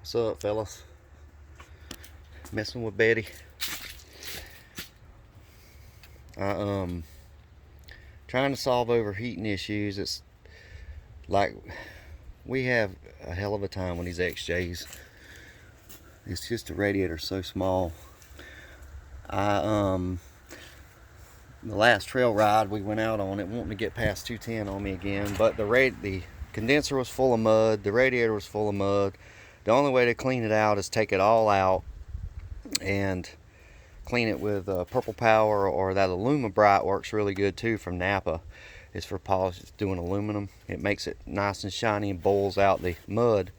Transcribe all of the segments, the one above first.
What's up, fellas? Messing with Betty. Trying to solve overheating issues. It's like we have a hell of a time with these XJs. It's just the radiator so small. The last trail ride we went out on, it wanting to get past 210 on me again, but the condenser was full of mud, the radiator was full of mud. The only way to clean it out is take it all out and clean it with Purple Power, or that Aluma-Bright works really good too from Napa. It's for polish, it's doing aluminum. It makes it nice and shiny and boils out the mud.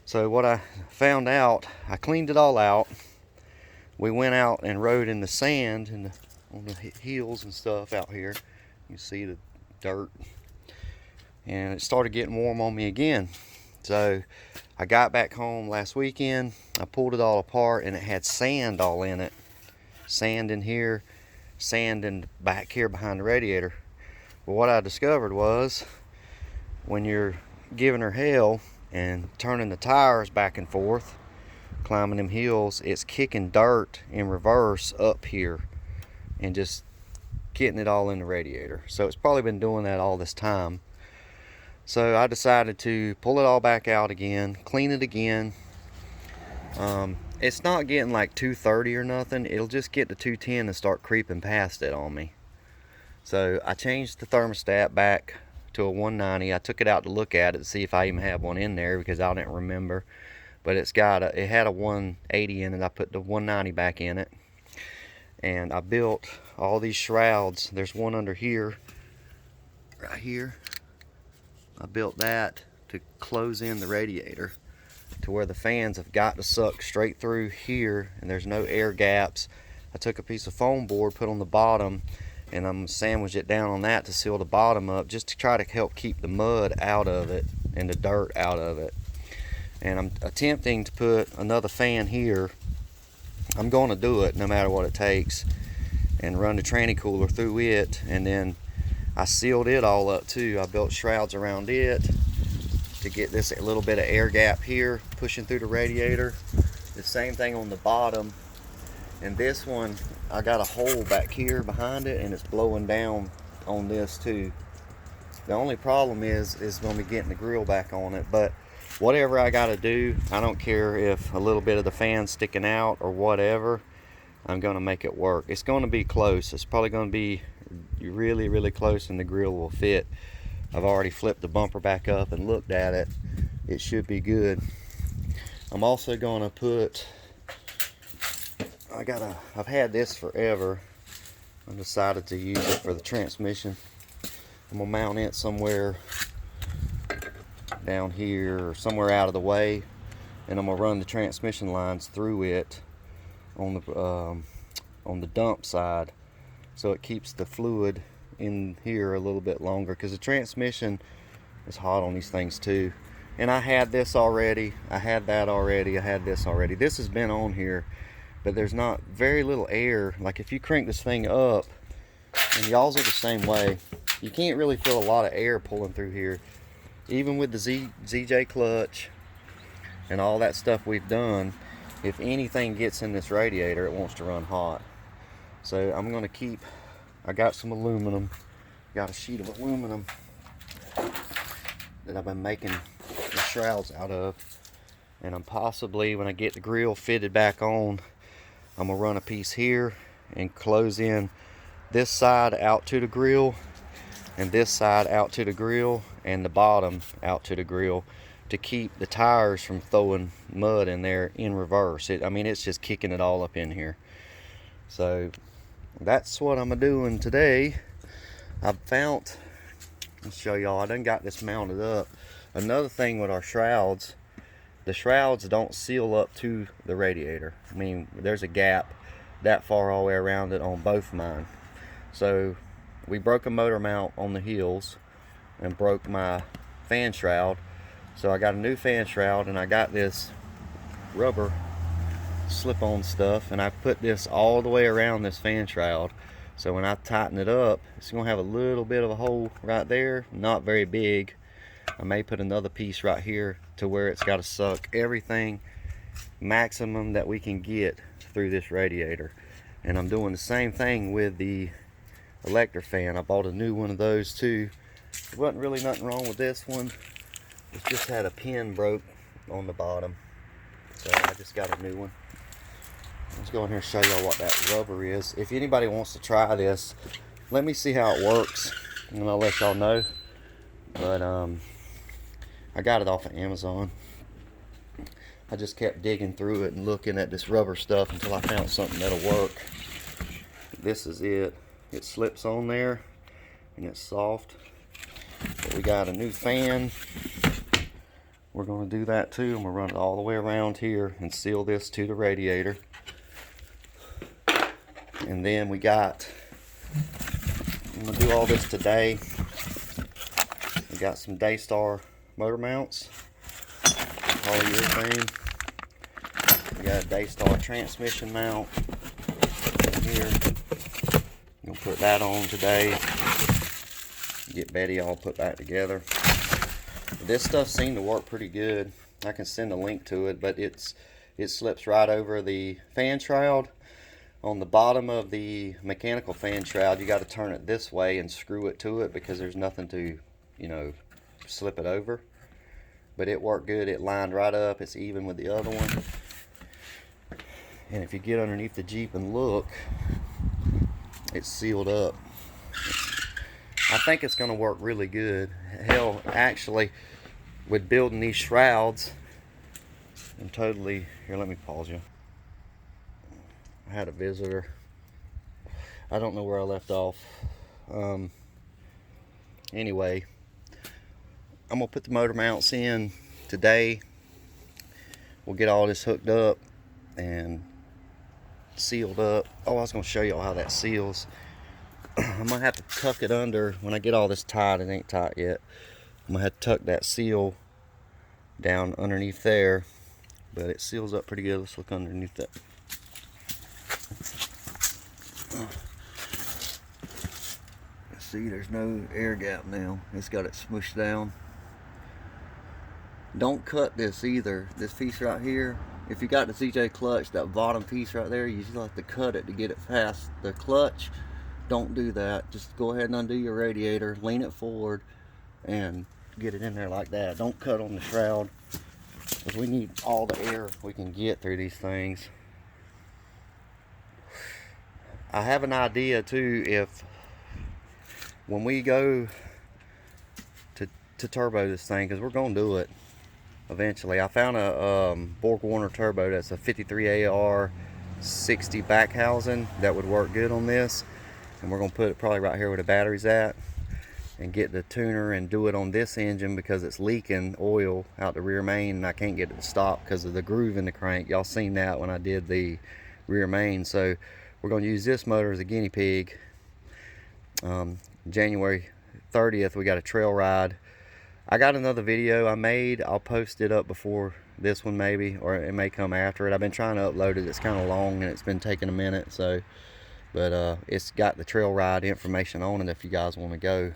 So what I found out, I cleaned it all out. We went out and rode in the sand and on the hills and stuff out here. You see the dirt. And it started getting warm on me again. So I got back home last weekend. I pulled it all apart and it had sand all in it. Sand in here, sand in back here behind the radiator. But what I discovered was when you're giving her hell and turning the tires back and forth, climbing them hills, it's kicking dirt in reverse up here and just getting it all in the radiator. So it's probably been doing that all this time. So I decided to pull it all back out again, clean it again. It's not getting like 230 or nothing. It'll just get to 210 and start creeping past it on me. So I changed the thermostat back to a 190. I took it out to look at it to see if I even have one in there because I didn't remember. But it had a 180 in it. I put the 190 back in it. And I built all these shrouds. There's one under here, right here. I built that to close in the radiator to where the fans have got to suck straight through here and there's no air gaps. I took a piece of foam board, put on the bottom, and I'm sandwiched it down on that to seal the bottom up, just to try to help keep the mud out of it and the dirt out of it. And I'm attempting to put another fan here. I'm going to do it no matter what it takes, and run the tranny cooler through it. And then I sealed it all up too. I built shrouds around it to get this a little bit of air gap here pushing through the radiator. The same thing on the bottom. And this one, I got a hole back here behind it and it's blowing down on this too. The only problem is going to be getting the grill back on it, but whatever I got to do, I don't care if a little bit of the fan's sticking out or whatever, I'm going to make it work. It's going to be close. It's probably going to be really, really close and the grill will fit. I've already flipped the bumper back up and looked at it. It should be good. I'm also going to put, I've had this forever. I decided to use it for the transmission. I'm going to mount it somewhere down here or somewhere out of the way, and I'm going to run the transmission lines through it on the dump side, so it keeps the fluid in here a little bit longer, because the transmission is hot on these things too. And I had this already, I had that already, I had this already. This has been on here, but there's not very little air. Like if you crank this thing up, and y'all's are the same way, you can't really feel a lot of air pulling through here. Even with the ZJ clutch and all that stuff we've done, if anything gets in this radiator, it wants to run hot. So I'm going to keep, I got some aluminum, got a sheet of aluminum that I've been making the shrouds out of. And I'm possibly, when I get the grill fitted back on, I'm going to run a piece here and close in this side out to the grill, and this side out to the grill, and the bottom out to the grill, to keep the tires from throwing mud in there in reverse. I mean, it's just kicking it all up in here. So that's what I'm doing today. I'll show y'all, I done got this mounted up. Another thing with our shrouds, the shrouds don't seal up to the radiator. I mean, there's a gap that far all the way around it on both mine. So we broke a motor mount on the heels and broke my fan shroud. So I got a new fan shroud, and I got this rubber slip-on stuff, and I put this all the way around this fan shroud. So when I tighten it up, it's going to have a little bit of a hole right there, not very big, I may put another piece right here to where it's got to suck everything maximum that we can get through this radiator. And I'm doing the same thing with the electrofan. I bought a new one of those too. There wasn't really nothing wrong with this one. It just had a pin broke on the bottom, so I just got a new one. Let's go in here and show y'all what that rubber is. If anybody wants to try this, let me see how it works and I'll let y'all know. But I got it off of Amazon. I just kept digging through it and looking at this rubber stuff until I found something that'll work. This is it. It slips on there and it's soft. But we got a new fan. We're going to do that too, and we'll run it all the way around here and seal this to the radiator. And then I'm going to do all this today. We got some Daystar motor mounts, polyurethane. We got a Daystar transmission mount in here. I'm going to put that on today. Get Betty all put back together. This stuff seemed to work pretty good. I can send a link to it, but it slips right over the fan shroud. On the bottom of the mechanical fan shroud, you got to turn it this way and screw it to it because there's nothing to, you know, slip it over. But it worked good. It lined right up. It's even with the other one. And if you get underneath the Jeep and look, it's sealed up. I think it's going to work really good. Hell, actually, with building these shrouds, I'm totally... Here, let me pause you. I had a visitor. I don't know where I left off. Anyway, I'm going to put the motor mounts in today. We'll get all this hooked up and sealed up. Oh, I was going to show y'all how that seals. I'm going to have to tuck it under. When I get all this tied, it ain't tight yet. I'm going to have to tuck that seal down underneath there. But it seals up pretty good. Let's look underneath that. See, there's no air gap now. It's got it smushed down. Don't cut this either. This piece right here. If you got the CJ clutch, that bottom piece right there, you just have to cut it to get it past the clutch. Don't do that. Just go ahead and undo your radiator, lean it forward, and get it in there like that. Don't cut on the shroud, because we need all the air we can get through these things. I have an idea too, if when we go to turbo this thing, because we're going to do it eventually. I found a Borg Warner turbo that's a 53 AR 60 back housing that would work good on this. And we're going to put it probably right here where the battery's at and get the tuner and do it on this engine because it's leaking oil out the rear main and I can't get it to stop because of the groove in the crank. Y'all seen that when I did the rear main. So we're going to use this motor as a guinea pig. January 30th we got a trail ride. I got another video I made. I'll post it up before this one maybe, or it may come after it. I've been trying to upload it. It's kind of long and it's been taking a minute, so but it's got the trail ride information on it if you guys want to go.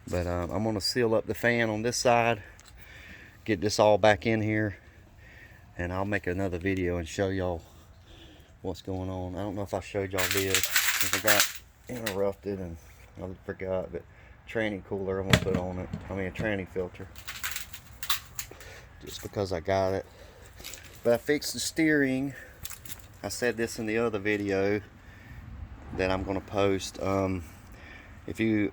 But I'm going to seal up the fan on this side, get this all back in here, and I'll make another video and show y'all what's going on. I don't know if I showed y'all this, if I got interrupted and I forgot, but tranny cooler I'm going to put on it. I mean a tranny filter, just because I got it. But I fixed the steering. I said this in the other video that I'm going to post. If you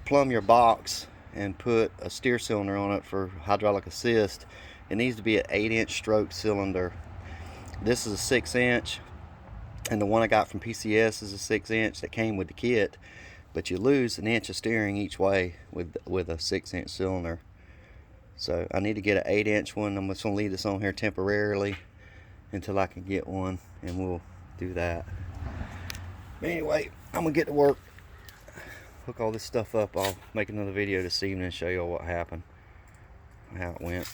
plumb your box and put a steer cylinder on it for hydraulic assist, it needs to be an 8-inch stroke cylinder. This is a 6-inch, and the one I got from PCS is a 6-inch that came with the kit, but you lose 1 inch of steering each way with a 6-inch cylinder. So I need to get an 8-inch one. I'm just going to leave this on here temporarily until I can get one, and we'll do that. But anyway, I'm gonna get to work, hook all this stuff up. I'll make another video this evening and show y'all what happened, how it went.